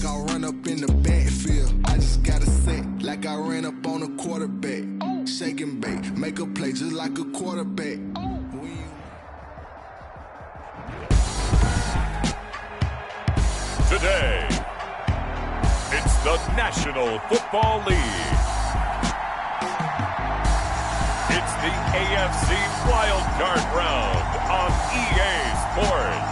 I run up in the backfield. I just got a set like I ran up on a quarterback. Shake and bake, make a play just like a quarterback. Today, it's the National Football League. It's the AFC Wildcard Round on EA Sports.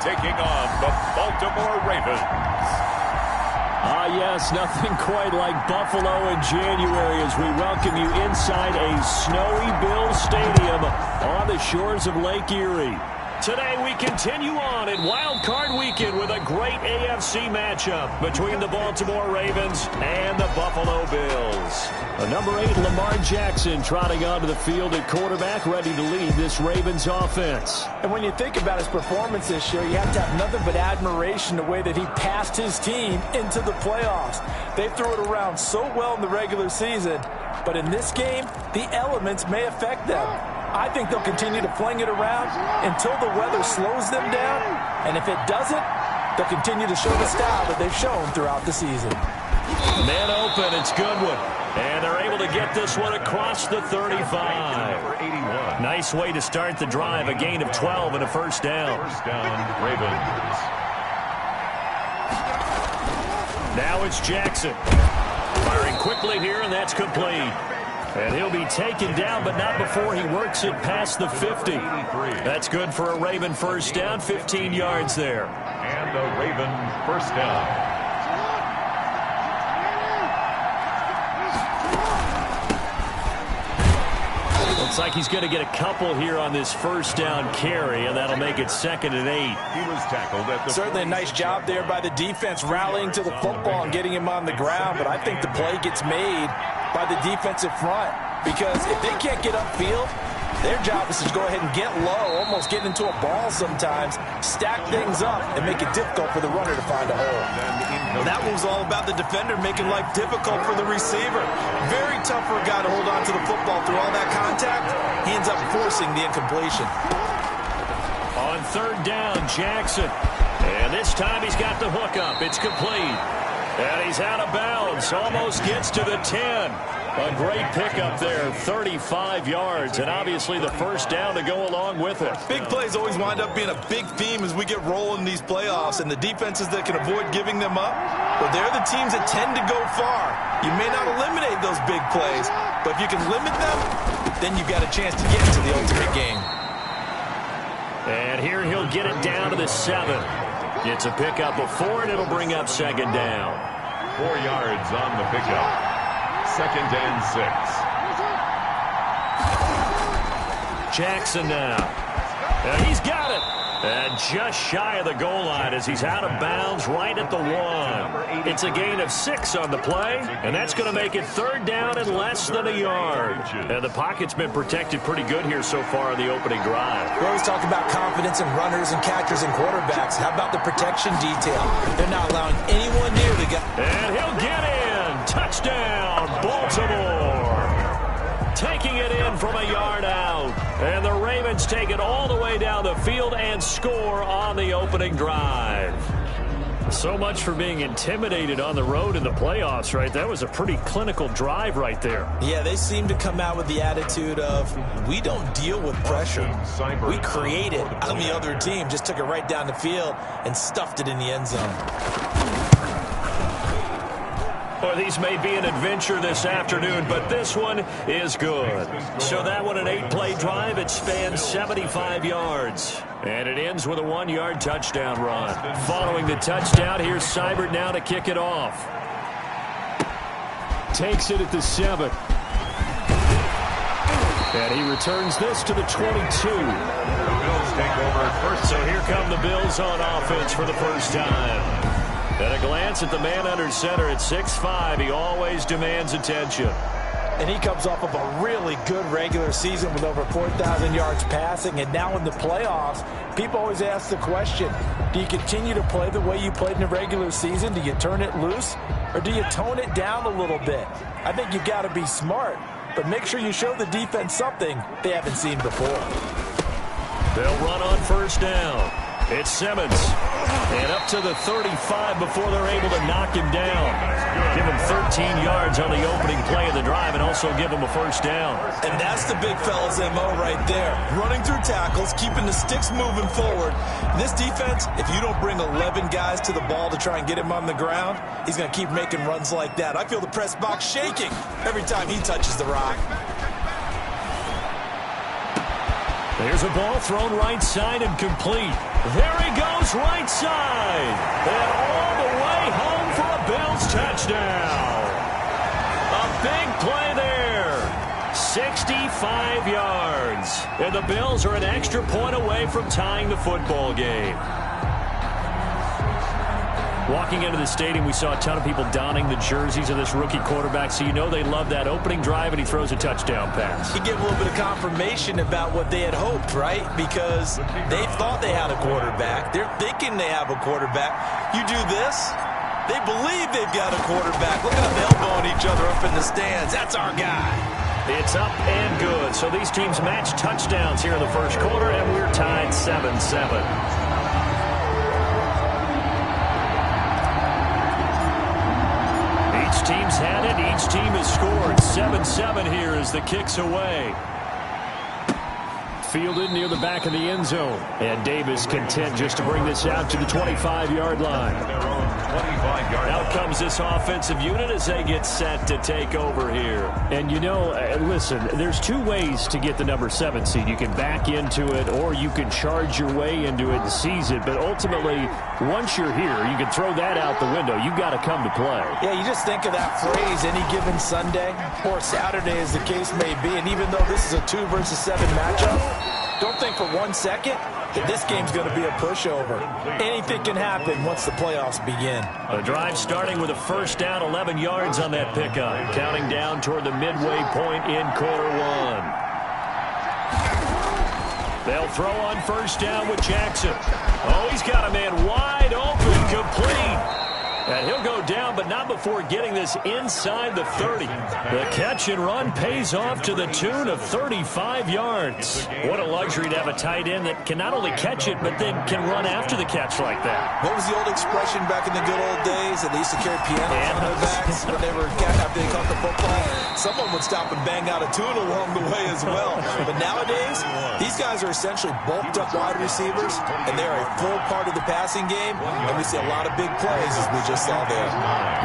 Taking on the Baltimore Ravens. Yes, nothing quite like Buffalo in January as we welcome you inside a snowy Bills Stadium on the shores of Lake Erie. Today we continue on in Wild Card Weekend with a great AFC matchup between the Baltimore Ravens and the Buffalo Bills. The number 8, Lamar Jackson, trotting onto the field at quarterback, ready to lead this Ravens offense. And when you think about his performance this year, you have to have nothing but admiration the way that he passed his team into the playoffs. They threw it around so well in the regular season, but in this game, the elements may affect them. I think they'll continue to fling it around until the weather slows them down. And if it doesn't, they'll continue to show the style that they've shown throughout the season. Man open, it's Goodwin. And they're able to get this one across the 35. Nice way to start the drive, a gain of 12 and a first down. First down, Ravens. Now it's Jackson. Firing quickly here, and that's complete. And he'll be taken down, but not before he works it past the 50. That's good for a Raven first down, 15 yards there. And a Raven first down. Looks like he's going to get a couple here on this first down carry, and that'll make it 2nd and 8. He was tackled at the Certainly a nice job there by the defense rallying to the football and getting him on the ground, but I think the play gets made by the defensive front, because if they can't get upfield, their job is to go ahead and get low, almost get into a ball sometimes, stack things up, and make it difficult for the runner to find a hole. Well, that one was all about the defender making life difficult for the receiver. Very tough for a guy to hold on to the football through all that contact. He ends up forcing the incompletion. On 3rd down, Jackson. And this time he's got the hook up. It's complete. And he's out of bounds. Almost gets to the 10. A great pickup there, 35 yards, and obviously the first down to go along with it. Big plays always wind up being a big theme as we get rolling in these playoffs, and the defenses that can avoid giving them up, well, they're the teams that tend to go far. You may not eliminate those big plays, but if you can limit them, then you've got a chance to get to the ultimate game. And here he'll get it down to the 7. It's a pickup of 4, and it'll bring up 2nd down. 4 yards on the pickup. 2nd and 6. Jackson now. And he's got it. And just shy of the goal line as he's out of bounds right at the 1. It's a gain of 6 on the play, and that's going to make it 3rd down and less than a yard. And the pocket's been protected pretty good here so far in the opening drive. We always talk about confidence in runners and catchers and quarterbacks. How about the protection detail? They're not allowing anyone near the guy. And he'll get in. Touchdown, Baltimore. Taking it in from a yard out. And the Ravens take it all the way down the field and score on the opening drive. So much for being intimidated on the road in the playoffs, right? That was a pretty clinical drive right there. Yeah, they seem to come out with the attitude of, we don't deal with pressure. We create it on the other team. Just took it right down the field and stuffed it in the end zone. Well, these may be an adventure this afternoon, but this one is good. So that one, an 8-play drive. It spans 75 yards. And it ends with a 1-yard touchdown run. Following the touchdown, here's Seibert now to kick it off. Takes it at the 7. And he returns this to the 22. The Bills take over first. So here come the Bills on offense for the first time. At a glance at the man under center at 6'5", he always demands attention. And he comes off of a really good regular season with over 4,000 yards passing. And now in the playoffs, people always ask the question, do you continue to play the way you played in the regular season? Do you turn it loose? Or do you tone it down a little bit? I think you've got to be smart, but make sure you show the defense something they haven't seen before. They'll run on first down. It's Simmons. And up to the 35 before they're able to knock him down. Give him 13 yards on the opening play of the drive and also give him a first down. And that's the big fella's MO right there. Running through tackles, keeping the sticks moving forward. This defense, if you don't bring 11 guys to the ball to try and get him on the ground, he's going to keep making runs like that. I feel the press box shaking every time he touches the rock. There's a ball thrown right side and complete. There he goes right side. And all the way home for a Bills touchdown. A big play there. 65 yards. And the Bills are an extra point away from tying the football game. Walking into the stadium, we saw a ton of people donning the jerseys of this rookie quarterback, so you know they love that opening drive, and he throws a touchdown pass. He gave a little bit of confirmation about what they had hoped, right? Because they thought they had a quarterback. They're thinking they have a quarterback. You do this, they believe they've got a quarterback. Look at them elbowing each other up in the stands. That's our guy. It's up and good. So these teams match touchdowns here in the first quarter, and we're tied 7-7. Each team's had it. Each team has scored. 7-7 here as the kick's away. Fielded near the back of the end zone. And Davis content just to bring this out to the 25-yard line. Out comes this offensive unit as they get set to take over here. And, you know, listen, there's two ways to get the number 7 seed. You can back into it or you can charge your way into it and seize it. But ultimately, once you're here, you can throw that out the window. You've got to come to play. Yeah, you just think of that phrase, any given Sunday or Saturday as the case may be. And even though this is a 2 versus 7 matchup, don't think for 1 second that this game's going to be a pushover. Anything can happen once the playoffs begin. A drive starting with a first down, 11 yards on that pickup. Counting down toward the midway point in quarter one. They'll throw on first down with Jackson. Oh, he's got a man wide open, complete. And he'll go down, but not before getting this inside the 30. The catch and run pays off to the tune of 35 yards. What a luxury to have a tight end that can not only catch it, but then can run after the catch like that. What was the old expression back in the good old days that they used to carry pianos on their backs when they were after they caught the football? Someone would stop and bang out a tune along the way as well. But nowadays, these guys are essentially bulked up wide receivers, and they're a full part of the passing game, and we see a lot of big plays as we just saw there.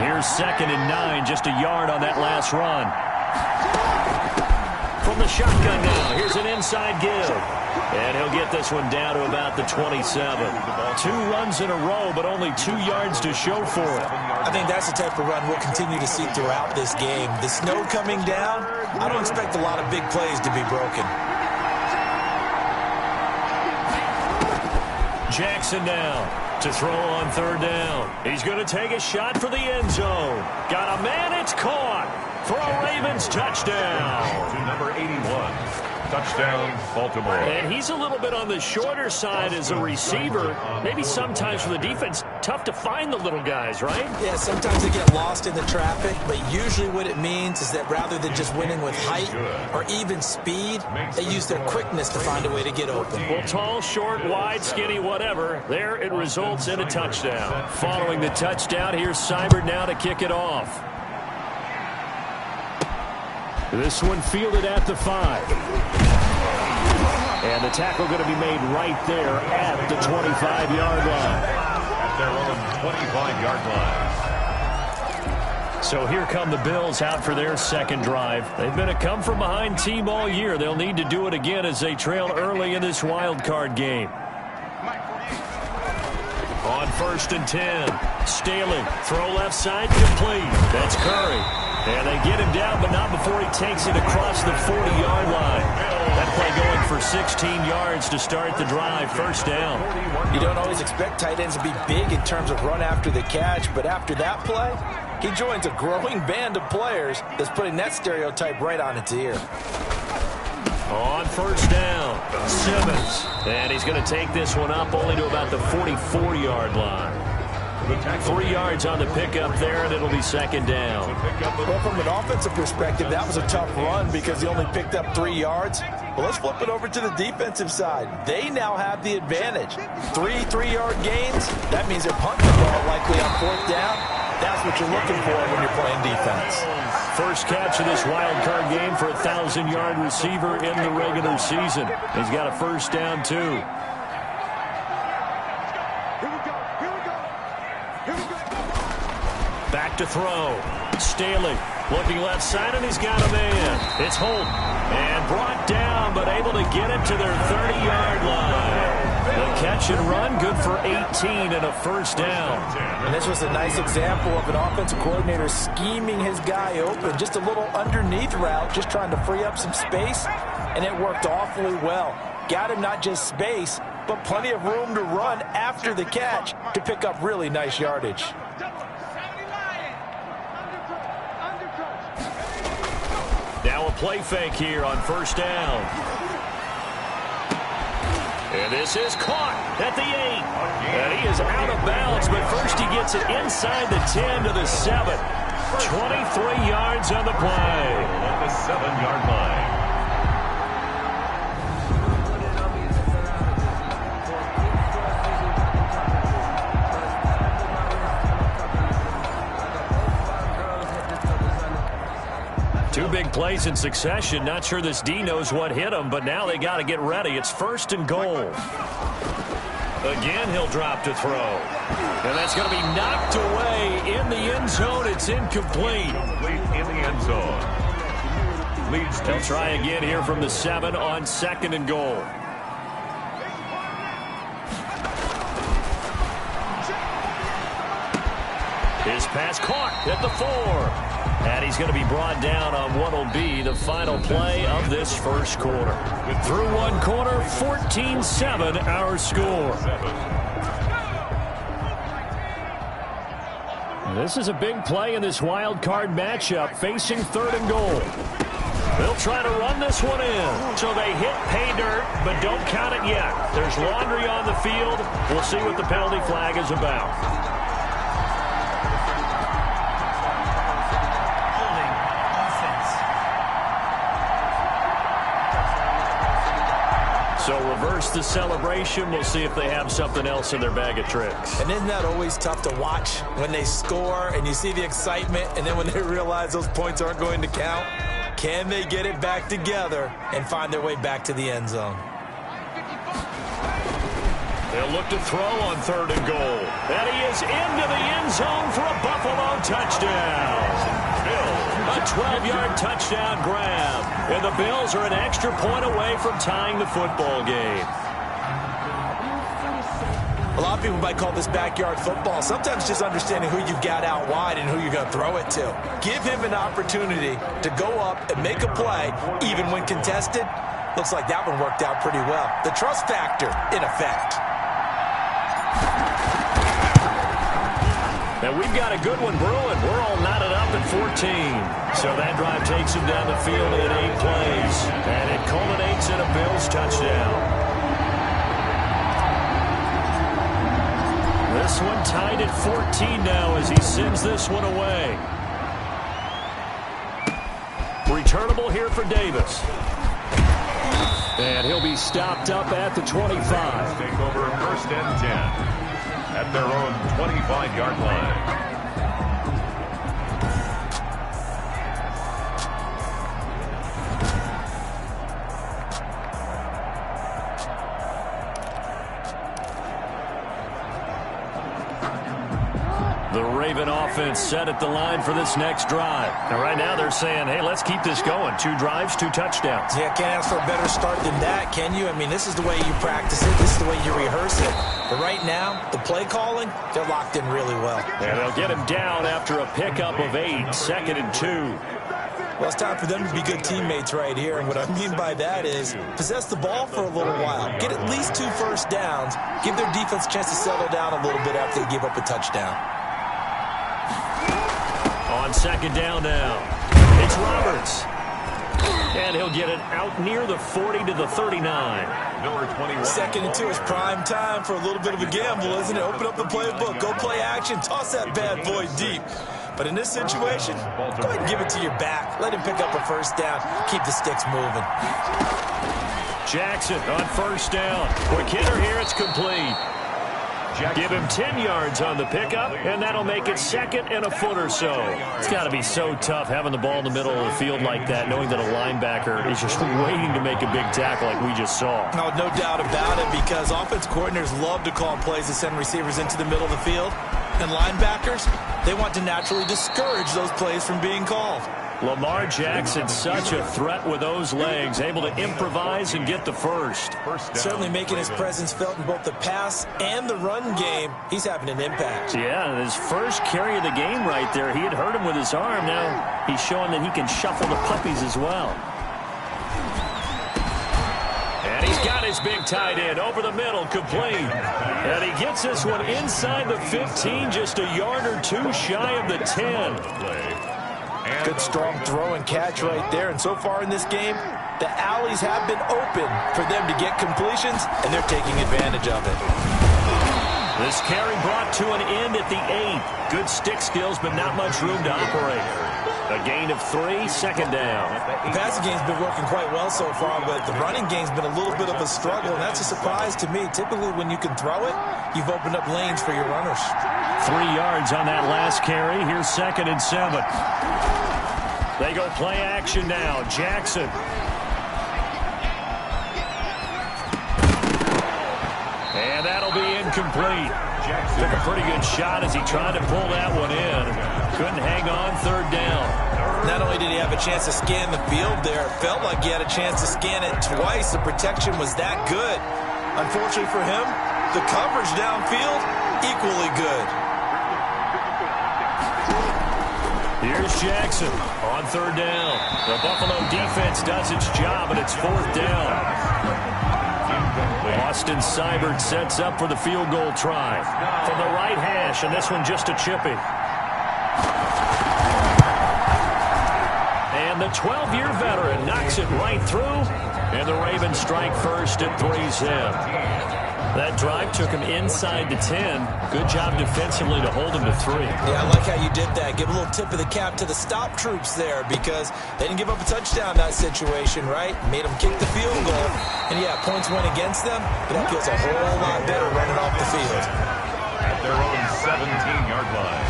Here's 2nd and 9, just a yard on that last run. From the shotgun now, here's an inside give. And he'll get this one down to about the 27. 2 runs in a row, but only 2 yards to show for it. I think that's the type of run we'll continue to see throughout this game. The snow coming down, I don't expect a lot of big plays to be broken. Jackson now to throw on 3rd down. He's going to take a shot for the end zone. Got a man, it's caught for a Ravens touchdown. To number 81. Touchdown, Baltimore. And he's a little bit on the shorter side as a receiver. Maybe sometimes for the defense, tough to find the little guys, right? Yeah, sometimes they get lost in the traffic, but usually what it means is that rather than just winning with height or even speed, they use their quickness to find a way to get open. Well, tall, short, wide, skinny, whatever. There it results in a touchdown. Following the touchdown, here's Seibert now to kick it off. This one fielded at the 5. And the tackle going to be made right there at the 25-yard line. At their own 25-yard line. So here come the Bills out for their second drive. They've been a come-from-behind team all year. They'll need to do it again as they trail early in this wild card game. On 1st and 10, Staley, throw left side, complete. That's Curry. And they get him down, but not before he takes it across the 40-yard line. That play going for 16 yards to start the drive, first down. You don't always expect tight ends to be big in terms of run after the catch, but after that play, He joins a growing band of players that's putting that stereotype right on its ear. On first down, Simmons. And he's going to take this one up only to about the 44-yard line. 3 yards on the pickup there, and it'll be second down. Well, from an offensive perspective, that was a tough run because he only picked up 3 yards. Well, let's flip it over to the defensive side. They now have the advantage. 3-3-yard gains, that means they're punting the ball likely on fourth down. That's what you're looking for when you're playing defense. First catch of this wild card game for a 1,000-yard receiver in the regular season. He's got a first down, too. Back to throw. Staley looking left side, and he's got a man. It's Holt. And brought down, but able to get it to their 30-yard line. The catch and run, good for 18 and a first down. And this was a nice example of an offensive coordinator scheming his guy open. Just a little underneath route, just trying to free up some space, and it worked awfully well. Got him not just space, but plenty of room to run after the catch to pick up really nice yardage. Now a play fake here on first down. And this is caught at the 8. And he is out of bounds, but first he gets it inside the 10 to the 7. 23 yards on the play. At the 7-yard line. Two big plays in succession. Not sure this D knows what hit him, but now they got to get ready. It's first and goal. Again, he'll drop to throw. And that's going to be knocked away in the end zone. It's incomplete. In the end zone. Leads to They'll try again here from the 7 on second and goal. His pass caught at the 4. And he's going to be brought down on what will be the final play of this first quarter. Through one quarter, 14-7 our score. This is a big play in this wild card matchup, facing third and goal. They'll try to run this one in. So they hit pay dirt, but don't count it yet. There's laundry on the field. We'll see what the penalty flag is about. So reverse the celebration. We'll see if they have something else in their bag of tricks. And isn't that always tough to watch when they score and you see the excitement, and then when they realize those points aren't going to count? Can they get it back together and find their way back to the end zone? They'll look to throw on third and goal. And he is into the end zone for a Buffalo touchdown. A 12-yard touchdown grab. And the Bills are an extra point away from tying the football game. A lot of people might call this backyard football. Sometimes just understanding who you've got out wide and who you're going to throw it to. Give him an opportunity to go up and make a play, even when contested. Looks like that one worked out pretty well. The trust factor in effect. And we've got a good one brewing. We're all knotted up at 14. So that drive takes him down the field in 8 plays. And it culminates in a Bills touchdown. This one tied at 14 now as he sends this one away. Returnable here for Davis. And he'll be stopped up at the 25. take over first and 10. At their own 25-yard line. The Raven offense set at the line for this next drive. And right now they're saying, hey, let's keep this going. 2 drives, 2 touchdowns. Yeah, can't ask for a better start than that, can you? I mean, this is the way you practice it. This is the way you rehearse it. But right now, the play calling, they're locked in really well. And they'll get him down after a pickup of 8, second and 2. Well, it's time for them to be good teammates right here. And what I mean by that is possess the ball for a little while. Get at least 2 first downs. Give their defense a chance to settle down a little bit after they give up a touchdown. On second down now, it's Roberts. And he'll get it out near the 40 to the 39. Number 21. Second and 2 is prime time for a little bit of a gamble, isn't it? Open up the playbook, go play action, toss that bad boy deep. But in this situation, go ahead and give it to your back. Let him pick up a first down. Keep the sticks moving. Jackson on first down. Quick hitter here, it's complete. Give him 10 yards on the pickup, and that'll make it second and a foot or so. It's got to be so tough having the ball in the middle of the field like that, knowing that a linebacker is just waiting to make a big tackle like we just saw. No doubt about it, because offense coordinators love to call plays to send receivers into the middle of the field. And linebackers, they want to naturally discourage those plays from being called. Lamar Jackson, such a threat with those legs, able to improvise and get the first. Certainly making his presence felt in both the pass and the run game. He's having an impact. Yeah, his first carry of the game right there. He had hurt him with his arm. Now he's showing that he can shuffle the puppies as well. And he's got his big tight end over the middle, complete. And he gets this one inside the 15, just a yard or two shy of the 10. Good strong throw and catch right there. And so far in this game, the alleys have been open for them to get completions, and they're taking advantage of it. This carry brought to an end at the 8. Good stick skills, but not much room to operate. A gain of 3, second down. The passing game's been working quite well so far, but the running game's been a little bit of a struggle, and that's a surprise to me. Typically, when you can throw it, you've opened up lanes for your runners. 3 yards on that last carry. Here's second and 7. They go play action now. Jackson. And that'll be incomplete. Took a pretty good shot as he tried to pull that one in. Couldn't hang on, third down. Not only did he have a chance to scan the field there, it felt like he had a chance to scan it twice. The protection was that good. Unfortunately for him, the coverage downfield, equally good. Here's Jackson on third down. The Buffalo defense does its job, and it's fourth down. Austin Seibert sets up for the field goal try. From the right hash, and this one just a chippy. And the 12-year veteran knocks it right through, and the Ravens strike first at 3's him. That drive took him inside the 10. Good job defensively to hold him to 3. Yeah, I like how you did that. Give a little tip of the cap to the stop troops there, because they didn't give up a touchdown in that situation, right? Made them kick the field goal. And, yeah, points went against them, but that feels a whole lot better running off the field. At their own 17-yard line.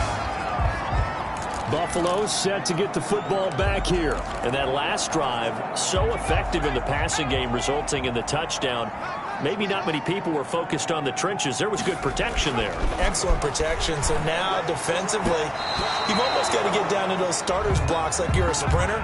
Buffalo set to get the football back here. And that last drive, so effective in the passing game, resulting in the touchdown. Maybe not many people were focused on the trenches. There was good protection there. Excellent protection. So now, defensively, you've almost got to get down to those starters blocks like you're a sprinter.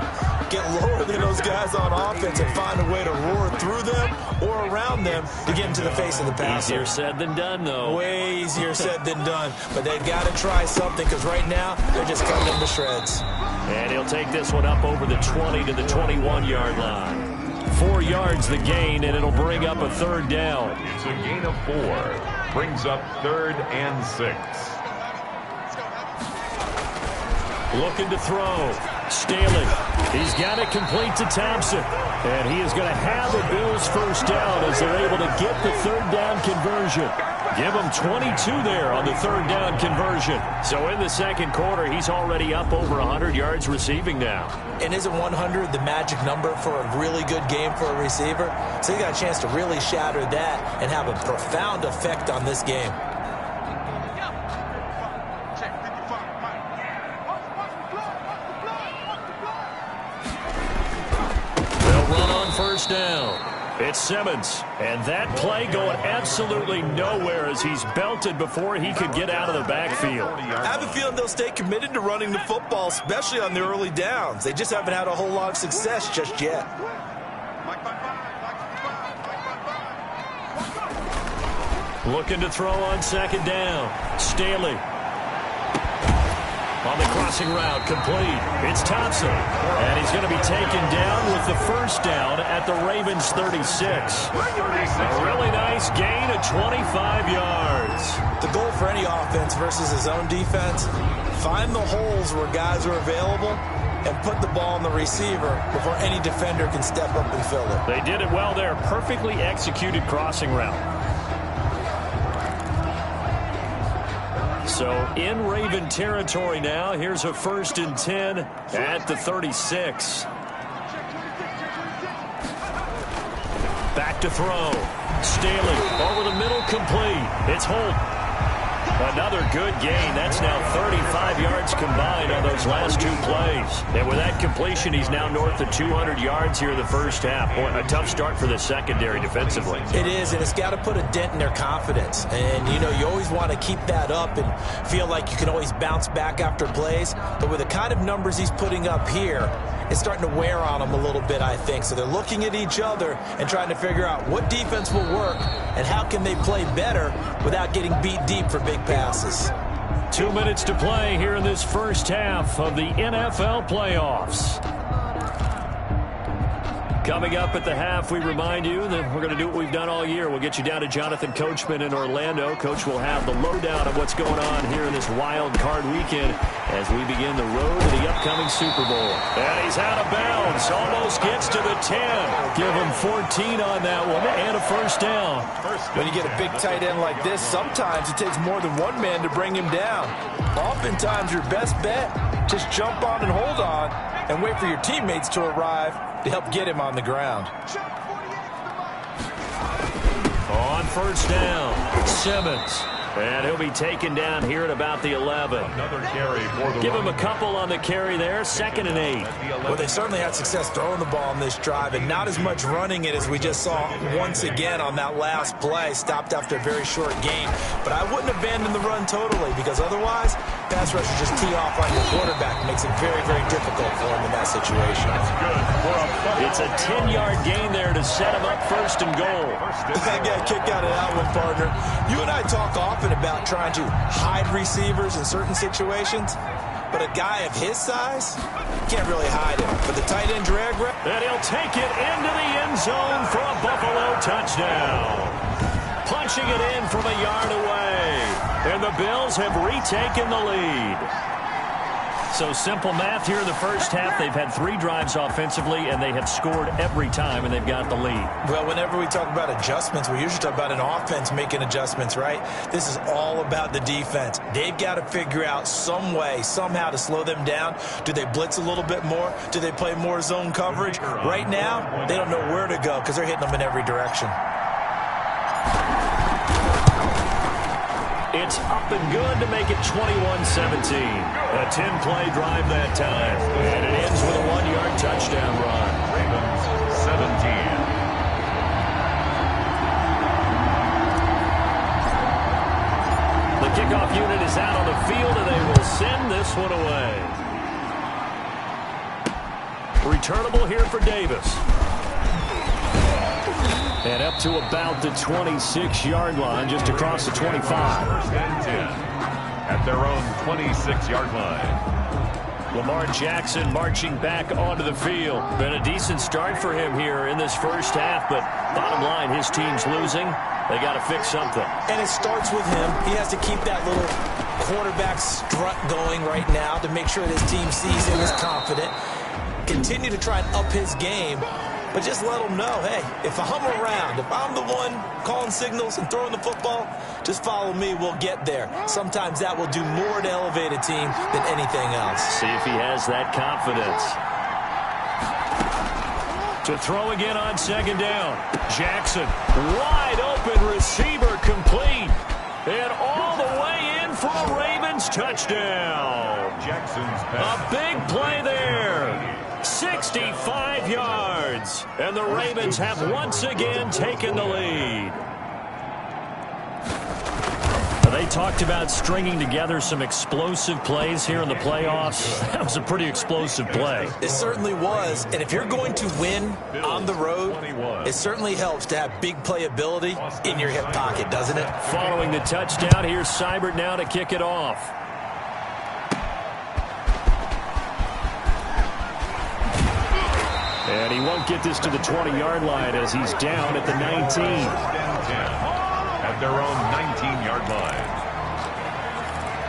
Get lower than those guys on offense and find a way to roar through them or around them to get into the face of the passer. Easier said than done, though. Way easier said than done. But they've got to try something, because right now, they're just cutting them to shreds. And he'll take this one up over the 20 to the 21-yard line. 4 yards the gain, and it'll bring up a third down. It's a gain of 4. Brings up 3rd and 6. Looking to throw. Staley. He's got it complete to Thompson. And he is going to have a Bills first down as they're able to get the third down conversion. Give him 22 there on the third down conversion. So in the second quarter, he's already up over 100 yards receiving now. And isn't 100 the magic number for a really good game for a receiver? So he got a chance to really shatter that and have a profound effect on this game. They'll run on first down. It's Simmons, and that play going absolutely nowhere as he's belted before he could get out of the backfield. I have a feeling they'll stay committed to running the football, especially on the early downs. They just haven't had a whole lot of success just yet. Looking to throw on second down. Staley. On the crossing route, complete. It's Thompson. And he's going to be taken down with the first down at the Ravens' 36. A really nice gain of 25 yards. The goal for any offense versus his own defense, find the holes where guys are available and put the ball on the receiver before any defender can step up and fill it. They did it well there. Perfectly executed crossing route. So in Raven territory now. Here's a 1st and 10 at the 36. Back to throw. Staley over the middle, complete. It's Holt. Another good gain. That's now 35 yards combined on those last 2 plays. And with that completion, he's now north of 200 yards here in the first half. Boy, a tough start for the secondary defensively. It is, and it's got to put a dent in their confidence. And, you know, you always want to keep that up and feel like you can always bounce back after plays. But with the kind of numbers he's putting up here, it's starting to wear on them a little bit, I think. So they're looking at each other and trying to figure out what defense will work and how can they play better without getting beat deep for big passes. 2 minutes to play here in this first half of the NFL playoffs. Coming up at the half, we remind you that we're going to do what we've done all year. We'll get you down to Jonathan Coachman in Orlando. Coach will have the lowdown of what's going on here in this wild card weekend as we begin the road to the upcoming Super Bowl. And he's out of bounds. Almost gets to the 10. Give him 14 on that one and a first down. When you get a big tight end like this, sometimes it takes more than one man to bring him down. Oftentimes, your best bet, just jump on and hold on and wait for your teammates to arrive to help get him on the ground. On first down, Simmons. And he'll be taken down here at about the 11. Another carry for the Give him a couple on the carry there, 2nd and 8. Well, they certainly had success throwing the ball on this drive and not as much running it as we just saw once again on that last play. Stopped after a very short gain. But I wouldn't abandon the run totally because otherwise, pass rushers just tee off on your quarterback. Makes it very, very difficult for him in that situation. It's a 10-yard gain there to set him up 1st and goal. I got a kick out of that one, partner. You and I talk often about trying to hide receivers in certain situations, but a guy of his size can't really hide him. But the tight end drag route, and he'll take it into the end zone for a Buffalo touchdown. Punching it in from a yard away, and the Bills have retaken the lead. So simple math here in the first half. They've had 3 drives offensively, and they have scored every time, and they've got the lead. Well, whenever we talk about adjustments, we usually talk about an offense making adjustments, right? This is all about the defense. They've got to figure out some way, somehow to slow them down. Do they blitz a little bit more? Do they play more zone coverage? Right now, they don't know where to go because they're hitting them in every direction. It's up and good to make it 21-17. A 10-play drive that time. And it ends with a 1-yard touchdown run. Ravens 17. The kickoff unit is out on the field, and they will send this one away. Returnable here for Davis. And up to about the 26-yard line, just across the 25. 1st and 10 at their own 26-yard line. Lamar Jackson marching back onto the field. Been a decent start for him here in this first half, but bottom line, his team's losing. They got to fix something. And it starts with him. He has to keep that little quarterback strut going right now to make sure that his team sees him as confident. Continue to try and up his game. But just let them know, hey, if I'm around, if I'm the one calling signals and throwing the football, just follow me, we'll get there. Sometimes that will do more to elevate a team than anything else. See if he has that confidence. To throw again on 2nd down. Jackson, wide open receiver, complete. And all the way in for a Ravens touchdown. Jackson's pass. A big play there. 65 yards. And the Ravens have once again taken the lead. They talked about stringing together some explosive plays here in the playoffs. That was a pretty explosive play. It certainly was. And if you're going to win on the road, it certainly helps to have big playability in your hip pocket, doesn't it? Following the touchdown, here's Seibert now to kick it off. And he won't get this to the 20-yard line as he's down at the 19. At their own 19-yard line.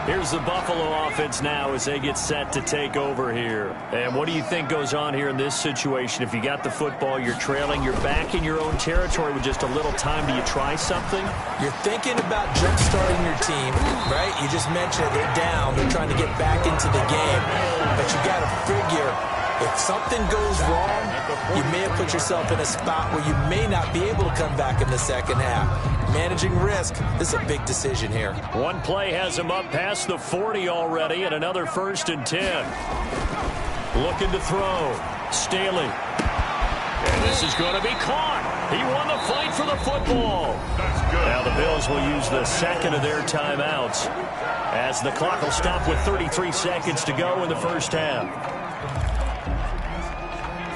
Here's the Buffalo offense now as they get set to take over here. And what do you think goes on here in this situation? If you got the football, you're trailing, you're back in your own territory with just a little time. Do you try something? You're thinking about jump-starting your team, right? You just mentioned it. They're down. They're trying to get back into the game. But you got to figure, if something goes wrong, you may have put yourself in a spot where you may not be able to come back in the second half. Managing risk, this is a big decision here. One play has him up past the 40 already, and another 1st and 10. Looking to throw. Staley. And this is going to be caught. He won the fight for the football. That's good. Now the Bills will use the second of their timeouts as the clock will stop with 33 seconds to go in the first half.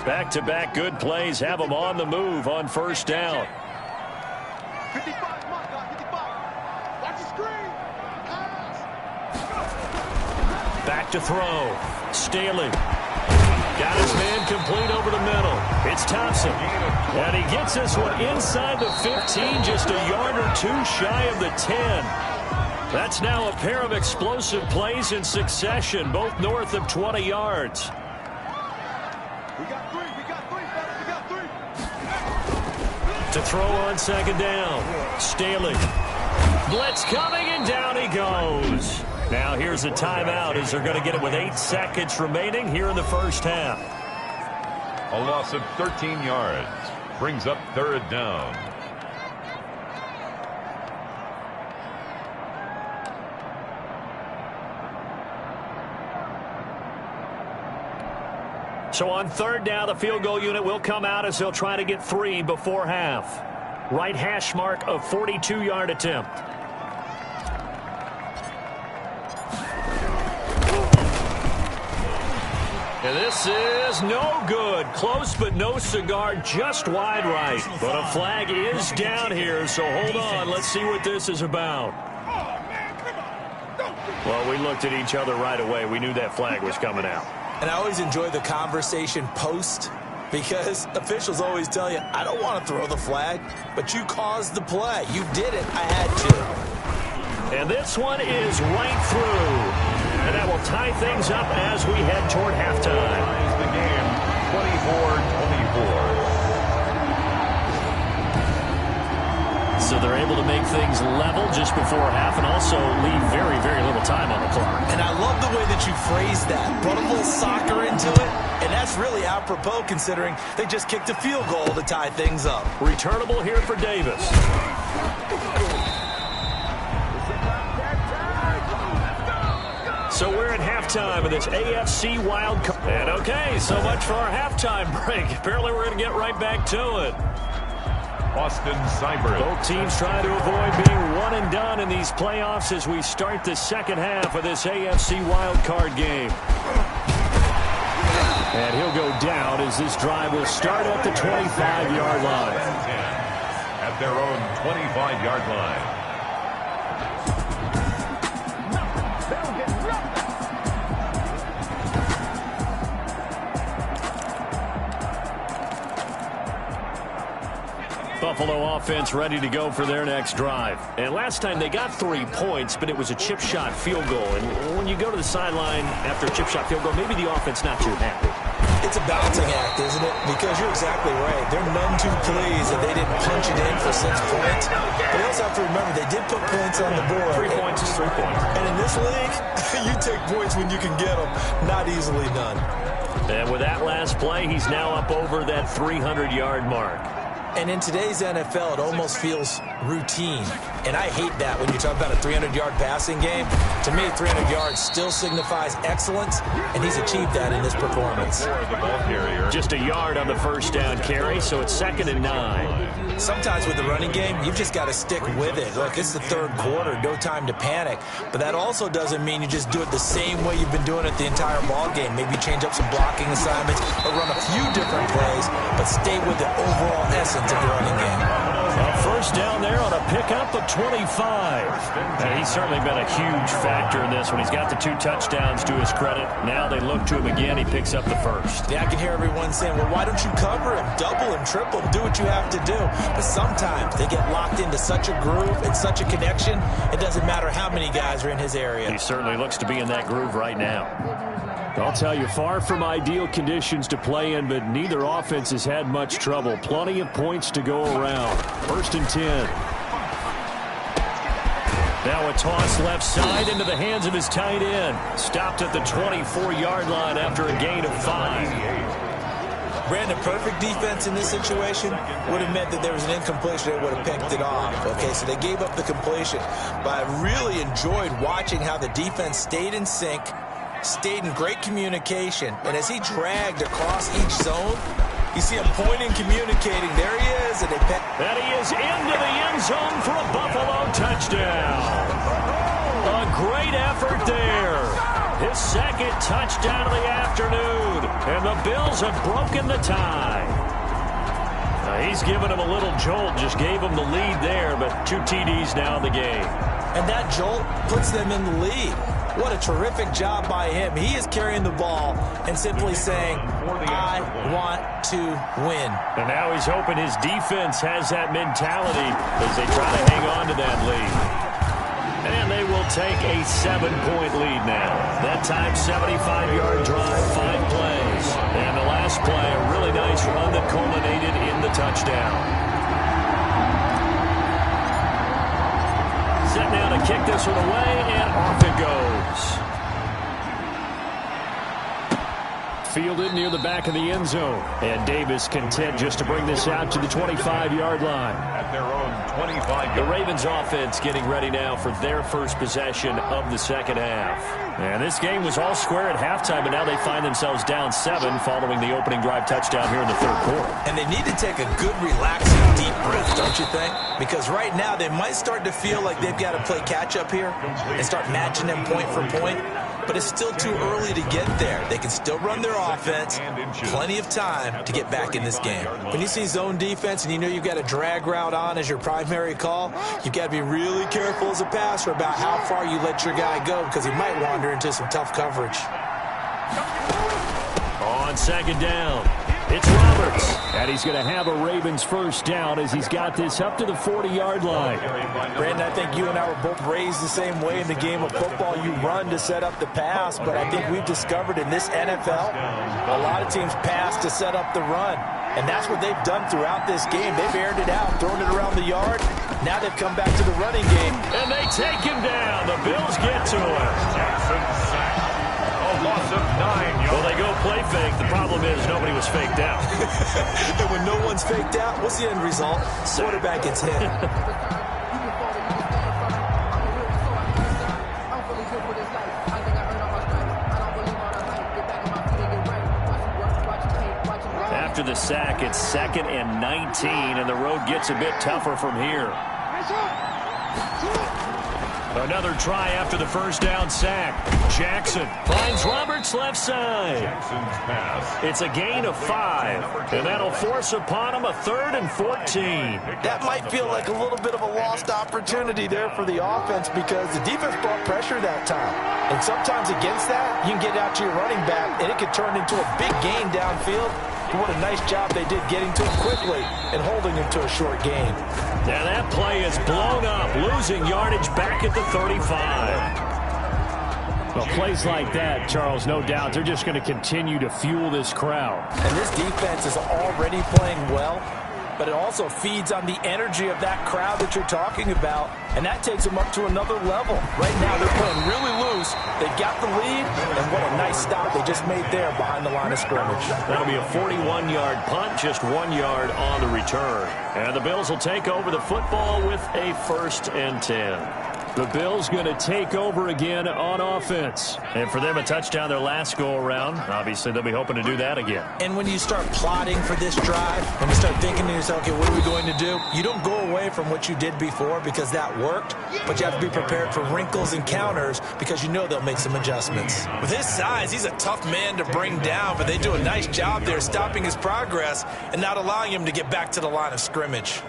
Back-to-back good plays have them on the move on first down. 55, come on, 55. Watch the screen. Back to throw. Staley. Got his man complete over the middle. It's Thompson. And he gets this one inside the 15, just a yard or two shy of the 10. That's now a pair of explosive plays in succession, both north of 20 yards. We got three, fellas, we got three. To throw on second down. Staley. Blitz coming, and down he goes. Now here's a timeout as they're going to get it with 8 seconds remaining here in the first half. A loss of 13 yards. Brings up 3rd down. So on 3rd down, the field goal unit will come out as they'll try to get 3 before half. Right hash mark of 42-yard attempt. And this is no good. Close but no cigar, just wide right. But a flag is down here, so hold on. Let's see what this is about. Well, we looked at each other right away. We knew that flag was coming out. And I always enjoy the conversation post because officials always tell you, I don't want to throw the flag, but you caused the play. You did it. I had to. And this one is right through. And that will tie things up as we head toward halftime. Ties the game 24-24. So they're able to make things level just before half and also leave very, very little time on the clock. And I love the way that you phrase that. Put a little soccer into it, and that's really apropos considering they just kicked a field goal to tie things up. Returnable here for Davis. So we're at halftime of this AFC wild card. And okay, so much for our halftime break. Apparently we're going to get right back to it. Austin Seibert. Both teams trying to avoid being one and done in these playoffs as we start the second half of this AFC wild card game. And he'll go down as this drive will start at the 25-yard line. At their own 25-yard line. Buffalo offense ready to go for their next drive. And last time they got 3 points, but it was a chip shot field goal. And when you go to the sideline after a chip shot field goal, maybe the offense not too happy. It's a balancing act, isn't it? Because you're exactly right. They're none too pleased that they didn't punch it in for 6 points. But you also have to remember, they did put points on the board. 3 points is 3 points. And in this league, you take points when you can get them. Not easily done. And with that last play, he's now up over that 300-yard mark. And in today's NFL, it almost feels routine. And I hate that when you talk about a 300-yard passing game. To me, 300 yards still signifies excellence, and he's achieved that in this performance. Just a yard on the first down carry, so it's 2nd and 9. Sometimes with the running game, you've just got to stick with it. Look, it's the 3rd quarter, no time to panic. But that also doesn't mean you just do it the same way you've been doing it the entire ball game. Maybe change up some blocking assignments or run a few different plays, but stay with the overall essence essence of the running game. First down there on a pickup of 25. And he's certainly been a huge factor in this when he's got the 2 touchdowns to his credit. Now they look to him again. He picks up the first. Yeah, I can hear everyone saying, well, why don't you cover him, double him, triple him, do what you have to do. But sometimes they get locked into such a groove and such a connection, it doesn't matter how many guys are in his area. He certainly looks to be in that groove right now. I'll tell you, far from ideal conditions to play in, but neither offense has had much trouble. Plenty of points to go around. 1st and 10. Now a toss left side into the hands of his tight end. Stopped at the 24-yard line after a gain of 5. Brandon, perfect defense in this situation would have meant that there was an incompletion. They would have picked it off. Okay, so they gave up the completion. But I really enjoyed watching how the defense stayed in sync, stayed in great communication, and as he dragged across each zone, you see him pointing, communicating. There he is, and he is into the end zone for a Buffalo touchdown. A great effort there. His 2nd touchdown of the afternoon, and the Bills have broken the tie. He's given him a little jolt, just gave him the lead there, but 2 TDs now in the game. And that jolt puts them in the lead. What a terrific job by him. He is carrying the ball and simply saying, I want to win. And now he's hoping his defense has that mentality as they try to hang on to that lead. And they will take a 7-point lead now. That time, 75-yard drive, 5 plays. And the last play, a really nice run that culminated in the touchdown. Set now to kick this one away, and off it goes. Fielded near the back of the end zone. And Davis content just to bring this out to the 25-yard line. At their own 25-yard. The Ravens offense getting ready now for their first possession of the second half. And this game was all square at halftime, but now they find themselves down 7 following the opening drive touchdown here in the 3rd quarter. And they need to take a good, relaxing, deep breath, don't you think? Because right now they might start to feel like they've got to play catch-up here and start matching them point for point. But it's still too early to get there. They can still run their offense. Plenty of time to get back in this game. When you see zone defense and you know you've got a drag route on as your primary call, you've got to be really careful as a passer about how far you let your guy go because he might wander into some tough coverage. On 2nd down, it's Roberts. And he's going to have a Ravens first down as he's got this up to the 40-yard line. Brandon, I think you and I were both raised the same way in the game of football. You run to set up the pass, but I think we've discovered in this NFL, a lot of teams pass to set up the run. And that's what they've done throughout this game. They've aired it out, thrown it around the yard. Now they've come back to the running game. And they take him down. The Bills get to him. Jackson sacked. A loss of 9 yards. Well, they go play fake. The problem is nobody was faked out. And when no one's faked out, what's the end result? Quarterback gets hit. After the sack, it's 2nd and 19, and the road gets a bit tougher from here. Another try after the first down sack. Jackson finds Roberts left side. Jackson's pass. It's a gain of 5, and that'll force upon him a 3rd and 14. That might feel like a little bit of a lost opportunity there for the offense because the defense brought pressure that time. And sometimes against that, you can get out to your running back, and it could turn into a big gain downfield. What a nice job they did getting to him quickly and holding him to a short gain. Now that play is blown up, losing yardage back at the 35. Well, plays like that, Charles, no doubt, they're just going to continue to fuel this crowd. And this defense is already playing well, but it also feeds on the energy of that crowd that you're talking about, and that takes them up to another level. Right now, they're playing really loose. They got the lead, and what a nice stop they just made there behind the line of scrimmage. That'll be a 41-yard punt, just 1 yard on the return. And the Bills will take over the football with a 1st and 10. The Bills going to take over again on offense. And for them, a touchdown their last go-around. Obviously, they'll be hoping to do that again. And when you start plotting for this drive, when you start thinking to yourself, okay, what are we going to do? You don't go away from what you did before because that worked, but you have to be prepared for wrinkles and counters because you know they'll make some adjustments. With his size, he's a tough man to bring down, but they do a nice job there stopping his progress and not allowing him to get back to the line of scrimmage.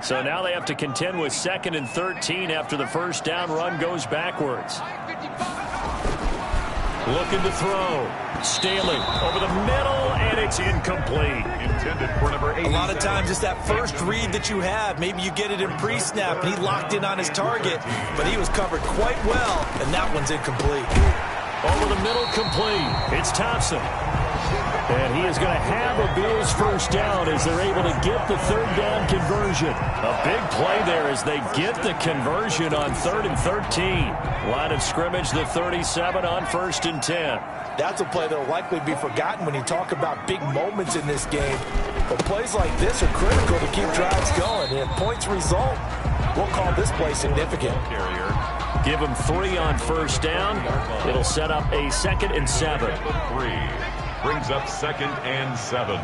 So now they have to contend with 2nd and 13 after the first down run goes backwards. Looking to throw. Staley over the middle, and it's incomplete. Intended for number 8. A lot of times it's that first read that you have. Maybe you get it in pre-snap, and he locked in on his target, but he was covered quite well, and that one's incomplete. Over the middle, complete. It's Thompson. And he is going to have a Bills first down as they're able to get the 3rd down conversion. A big play there as they get the conversion on 3rd and 13. Line of scrimmage, the 37 on 1st and 10. That's a play that will likely be forgotten when you talk about big moments in this game. But plays like this are critical to keep drives going. And if points result, we'll call this play significant. Give them 3 on 1st down. It'll set up a 2nd and 7. 3 brings up 2nd and 7.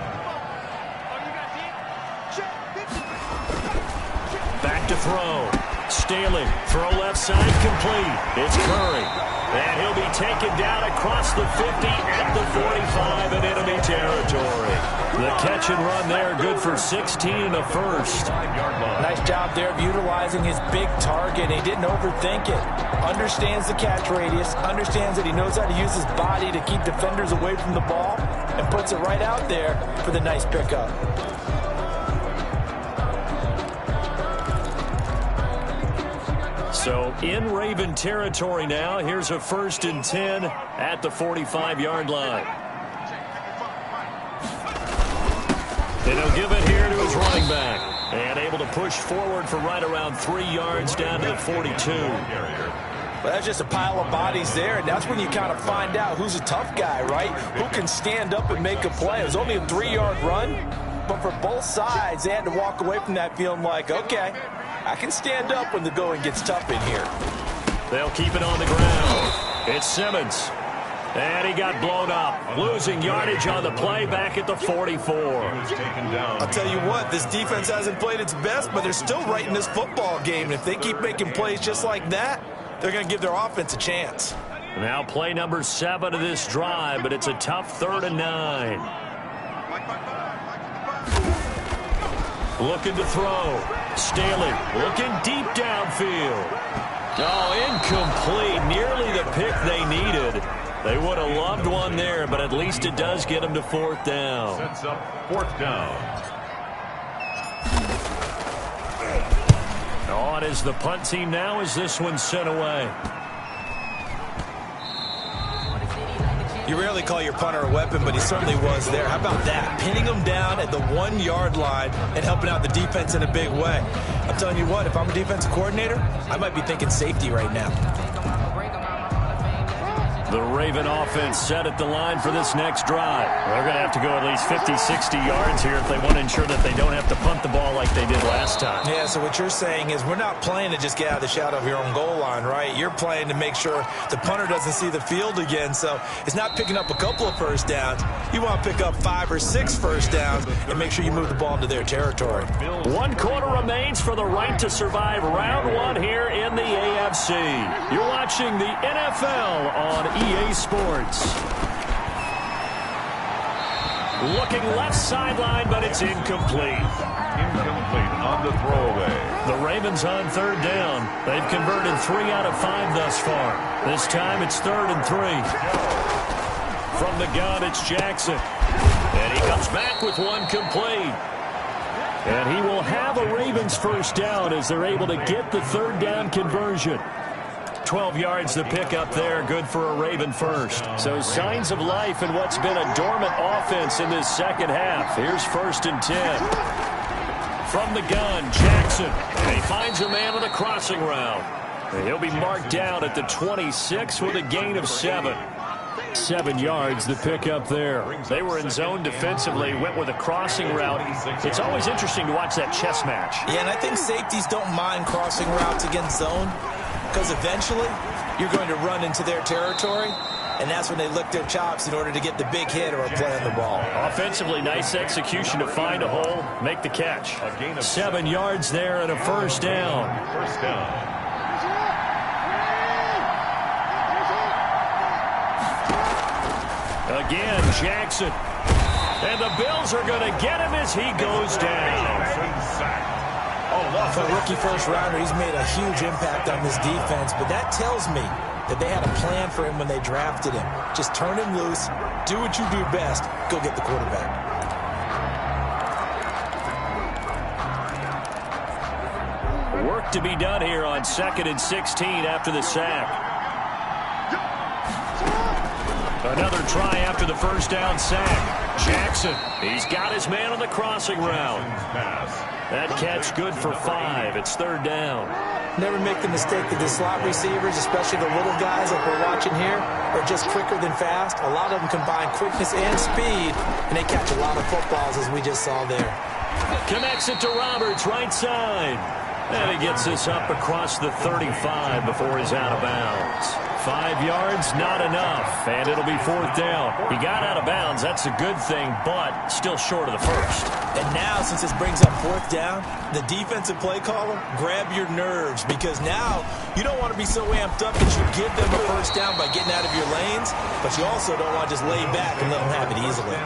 Back to throw. Staley, throw left side, complete. It's Curry. And he'll be taken down across the 50 at the 45 in enemy territory. The catch and run there, good for 16 and a first. Nice job there of utilizing his big target. He didn't overthink it. Understands the catch radius, understands that he knows how to use his body to keep defenders away from the ball, and puts it right out there for the nice pickup. So in Raven territory now, here's a 1st and 10 at the 45-yard line. And he'll give it here to his running back. And able to push forward for right around 3 yards down to the 42. Well, that's just a pile of bodies there, and that's when you kind of find out who's a tough guy, right? Who can stand up and make a play. It was only a 3-yard run, but for both sides, they had to walk away from that feeling like, okay, I can stand up when the going gets tough in here. They'll keep it on the ground. It's Simmons. And he got blown up, losing yardage on the play back at the 44. I'll tell you what, this defense hasn't played its best, but they're still right in this football game. And if they keep making plays just like that, they're going to give their offense a chance. Now play number 7 of this drive, but it's a tough 3rd and 9. Looking to throw. Staley looking deep downfield. Oh, incomplete. Nearly the pick they needed. They would have loved one there, but at least it does get them to 4th down. Sets up 4th down. On is the punt team now as this one's sent away. You rarely call your punter a weapon, but he certainly was there. How about that? Pinning him down at the 1-yard line and helping out the defense in a big way. I'm telling you what, if I'm a defensive coordinator, I might be thinking safety right now. The Raven offense set at the line for this next drive. They're going to have to go at least 50, 60 yards here if they want to ensure that they don't have to punt the ball like they did last time. Yeah, so what you're saying is we're not playing to just get out of the shadow of your own goal line, right? You're playing to make sure the punter doesn't see the field again. So it's not picking up a couple of first downs. You want to pick up 5 or 6 first downs and make sure you move the ball into their territory. 1 quarter remains for the right to survive round 1 here in the AFC. You're watching the NFL on EA Sports. Looking left sideline, but it's incomplete. Incomplete on the throwaway. The Ravens on 3rd down. They've converted 3 out of 5 thus far. This time it's 3rd and 3. From the gun, it's Jackson. And he comes back with 1 complete. And he will have a Ravens first down as they're able to get the 3rd down conversion. 12 yards to pick up there, good for a Raven first. So signs of life in what's been a dormant offense in this second half. Here's 1st and 10. From the gun, Jackson. And he finds a man on the crossing route. And he'll be marked down at the 26 with a gain of 7. 7 yards the pickup there. They were in zone defensively, went with a crossing route. It's always interesting to watch that chess match. Yeah, and I think safeties don't mind crossing routes against zone because eventually you're going to run into their territory, and that's when they lick their chops in order to get the big hit or a play on the ball. Offensively, nice execution to find a hole, make the catch. 7 yards there and a first down. First down. Again, Jackson. And the Bills are going to get him as he goes down. For a rookie first-rounder, he's made a huge impact on this defense, but that tells me that they had a plan for him when they drafted him. Just turn him loose, do what you do best, go get the quarterback. Work to be done here on 2nd and 16 after the sack. Another try after the first down sack. Jackson, he's got his man on the crossing route. That catch good for 5. It's 3rd down. Never make the mistake that the slot receivers, especially the little guys like we're watching here, are just quicker than fast. A lot of them combine quickness and speed, and they catch a lot of footballs, as we just saw there. Connects it to Roberts, right side. And he gets this up across the 35 before he's out of bounds. 5 yards, not enough, and it'll be 4th down. He got out of bounds. That's a good thing, but still short of the first. And now, since this brings up 4th down, the defensive play caller, grab your nerves, because now you don't want to be so amped up that you give them a first down by getting out of your lanes, but you also don't want to just lay back and let them have it easily.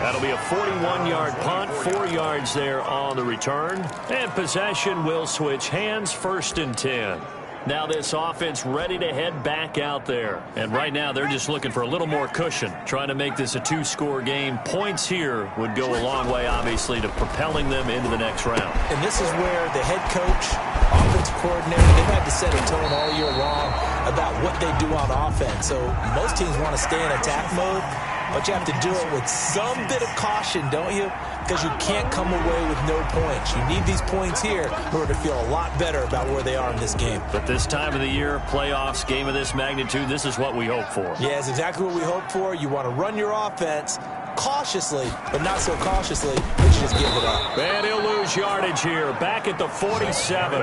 That'll be a 41-yard punt, 4 yards there on the return, and possession will switch hands, 1st and 10. Now this offense ready to head back out there. And right now they're just looking for a little more cushion, trying to make this a 2-score game. Points here would go a long way, obviously, to propelling them into the next round. And this is where the head coach, offensive coordinator, they've had to set a tone all year long about what they do on offense. So most teams want to stay in attack mode, but you have to do it with some bit of caution, don't you? Because you can't come away with no points. You need these points here in order to feel a lot better about where they are in this game. But this time of the year, playoffs, game of this magnitude, this is what we hope for. Yeah, it's exactly what we hope for. You want to run your offense cautiously, but not so cautiously that you just give it up. And he'll lose yardage here, back at the 47.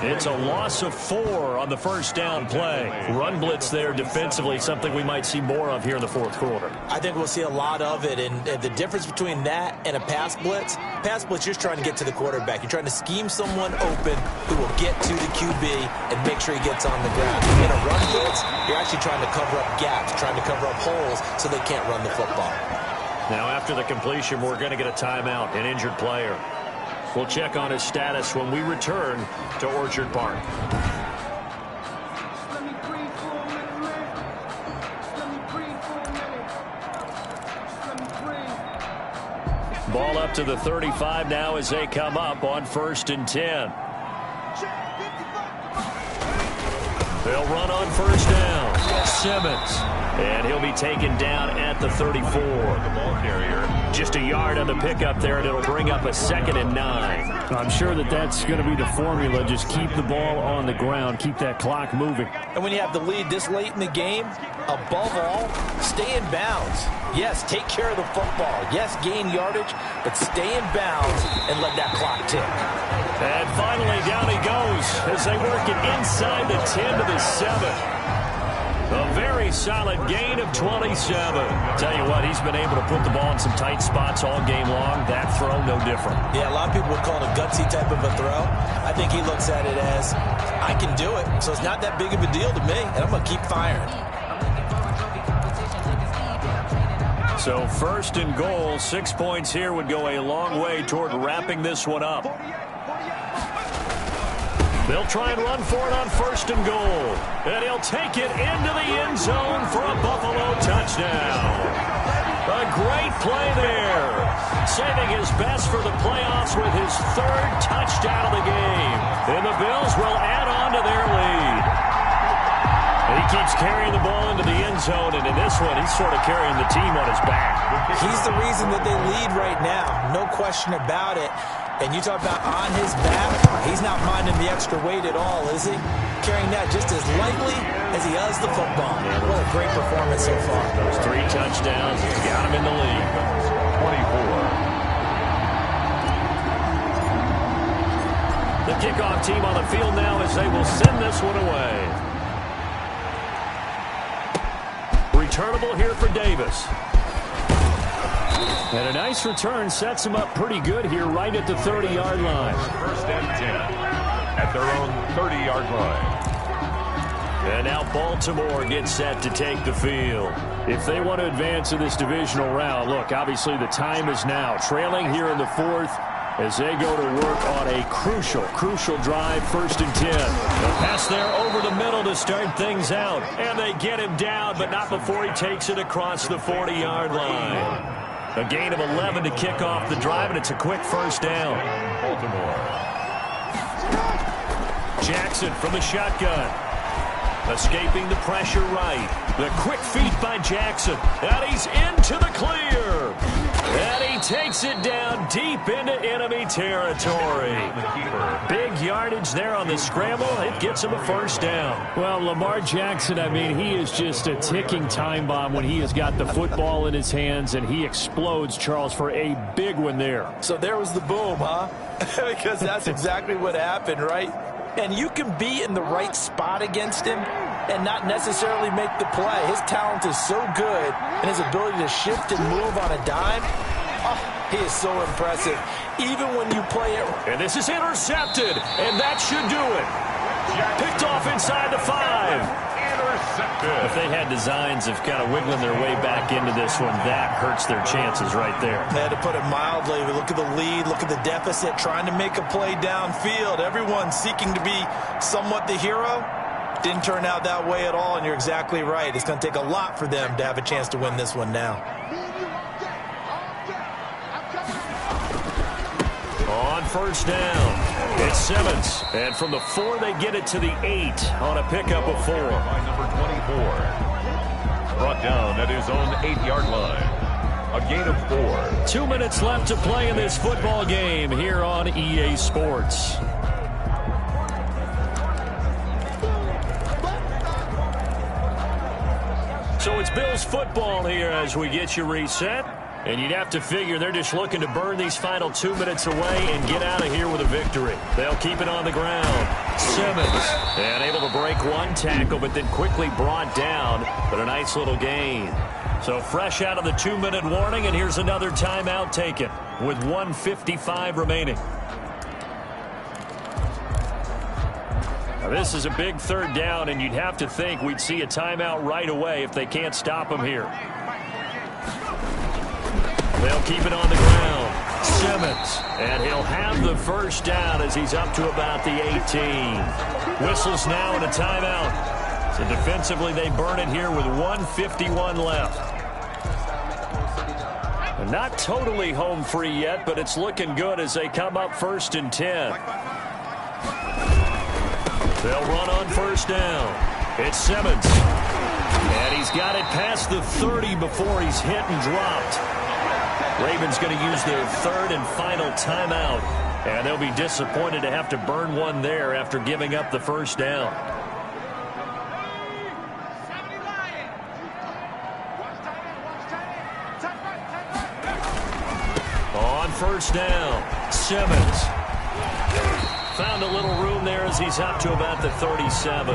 It's a loss of 4 on the first down play. Run blitz there defensively, something we might see more of here in the 4th quarter. I think we'll see a lot of it, and the difference between that and a pass blitz, you're just trying to get to the quarterback. You're trying to scheme someone open who will get to the QB and make sure he gets on the ground. In a run blitz, you're actually trying to cover up gaps, trying to cover up holes so they can't run the football. Now, after the completion, we're going to get a timeout, an injured player. We'll check on his status when we return to Orchard Park. Ball up to the 35 now as they come up on 1st and 10. They'll run on 1st down. Simmons. And he'll be taken down at the 34. The ball carrier. Just a yard on the pickup there, and it'll bring up a 2nd and 9. I'm sure that's going to be the formula. Just keep the ball on the ground. Keep that clock moving. And when you have the lead this late in the game, above all, stay in bounds. Yes, take care of the football. Yes, gain yardage, but stay in bounds and let that clock tick. And finally, down he goes as they work it inside the 10 to the 7. A very solid gain of 27. Tell you what, he's been able to put the ball in some tight spots all game long. That throw, no different. Yeah, a lot of people would call it a gutsy type of a throw. I think he looks at it as, I can do it, so it's not that big of a deal to me, and I'm going to keep firing. So 1st and goal, 6 points here would go a long way toward wrapping this one up. They'll try and run for it on 1st and goal. And he'll take it into the end zone for a Buffalo touchdown. A great play there. Saving his best for the playoffs with his 3rd touchdown of the game. And the Bills will add on to their lead. And he keeps carrying the ball into the end zone, and in this one, he's sort of carrying the team on his back. He's the reason that they lead right now. No question about it. And you talk about on his back, he's not minding the extra weight at all, is he? carrying that just as lightly as he does the football. What a great performance so far. Those 3 touchdowns have got him in the lead. 24. The kickoff team on the field now as they will send this one away. Returnable here for Davis. And a nice return sets him up pretty good here right at the 30-yard line. First and 10 at their own 30-yard line. And now Baltimore gets set to take the field. If they want to advance in this divisional round, look, obviously the time is now. Trailing here in the 4th as they go to work on a crucial drive, 1st and 10. The pass there over the middle to start things out. And they get him down, but not before he takes it across the 40-yard line. A gain of 11 to kick off the drive, and it's a quick first down. Baltimore. Jackson from the shotgun. Escaping the pressure right. The quick feet by Jackson. And he's into the clear. And he takes it down deep into enemy territory. Big yardage there on the scramble. It gets him a first down. Well, Lamar Jackson, I mean, he is just a ticking time bomb when he has got the football in his hands, and he explodes, Charles, for a big one there. So there was the boom, huh? Because that's exactly what happened, right? And you can be in the right spot against him and not necessarily make the play. His talent is so good, and his ability to shift and move on a dime, he is so impressive, even when you play it. And this is intercepted, and that should do it. Picked off inside the 5. Intercepted. If they had designs of kind of wiggling their way back into this one, that hurts their chances right there. They had to put it mildly. Look at the lead. Look at the deficit. Trying to make a play downfield. Everyone seeking to be somewhat the hero. Didn't turn out that way at all, and you're exactly right. It's going to take a lot for them to have a chance to win this one now. On first down, it's Simmons. And from the 4, they get it to the 8 on a pickup of 4. By number 24. Brought down at his own 8-yard line. A gain of 4. 2 minutes left to play in this football game here on EA Sports. So it's Bills football here as we get you reset. And you'd have to figure they're just looking to burn these final 2 minutes away and get out of here with a victory. They'll keep it on the ground. Simmons, and able to break one tackle, but then quickly brought down. But a nice little gain. So fresh out of the 2-minute warning, and here's another timeout taken with 1:55 remaining. Now this is a big 3rd down, and you'd have to think we'd see a timeout right away if they can't stop them here. They'll keep it on the ground. Simmons, and he'll have the first down as he's up to about the 18. Whistles now and a timeout. So defensively, they burn it here with 1:51 left. And not totally home free yet, but it's looking good as they come up 1st and 10. They'll run on first down. It's Simmons. And he's got it past the 30 before he's hit and dropped. Ravens going to use their 3rd and final timeout. And they'll be disappointed to have to burn one there after giving up the first down. On first down, Simmons. Found a little room there as he's up to about the 37.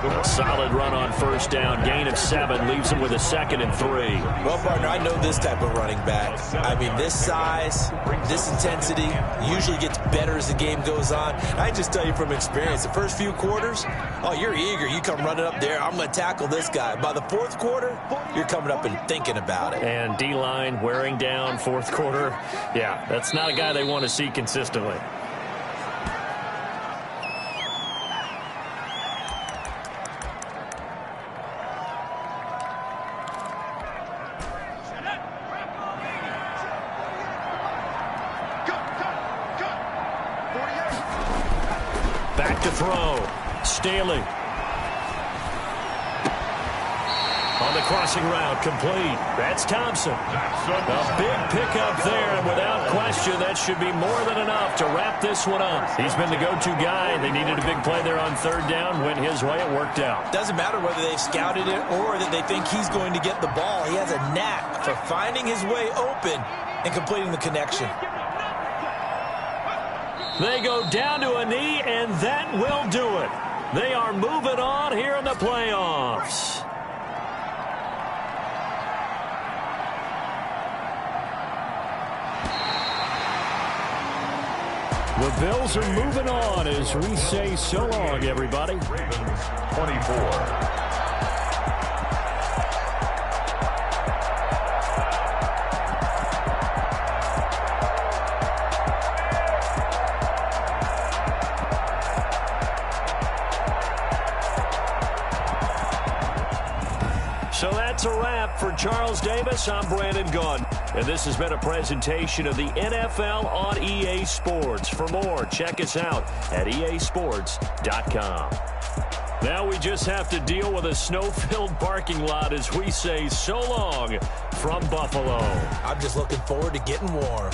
A solid run on first down. Gain of 7 leaves him with a 2nd and 3. Well, partner, I know this type of running back. I mean, this size, this intensity usually gets better as the game goes on. I just tell you from experience, the first few quarters, oh, you're eager. You come running up there, I'm going to tackle this guy. By the 4th quarter, you're coming up and thinking about it. And D-line wearing down 4th quarter. Yeah, that's not a guy they want to see consistently. Back to throw. Staley. On the crossing route, complete. That's Thompson. A big pickup there, and without question, that should be more than enough to wrap this one up. He's been the go-to guy. They needed a big play there on third down. Went his way. It worked out. Doesn't matter whether they've scouted it or that they think he's going to get the ball. He has a knack for finding his way open and completing the connection. They go down to a knee, and that will do it. They are moving on here in the playoffs. The Bills are moving on as we say so long, everybody. Ravens 24. So that's a wrap for Charles Davis. I'm Brandon Gaudin. And this has been a presentation of the NFL on EA Sports. For more, check us out at easports.com. Now we just have to deal with a snow-filled parking lot as we say so long from Buffalo. I'm just looking forward to getting warm.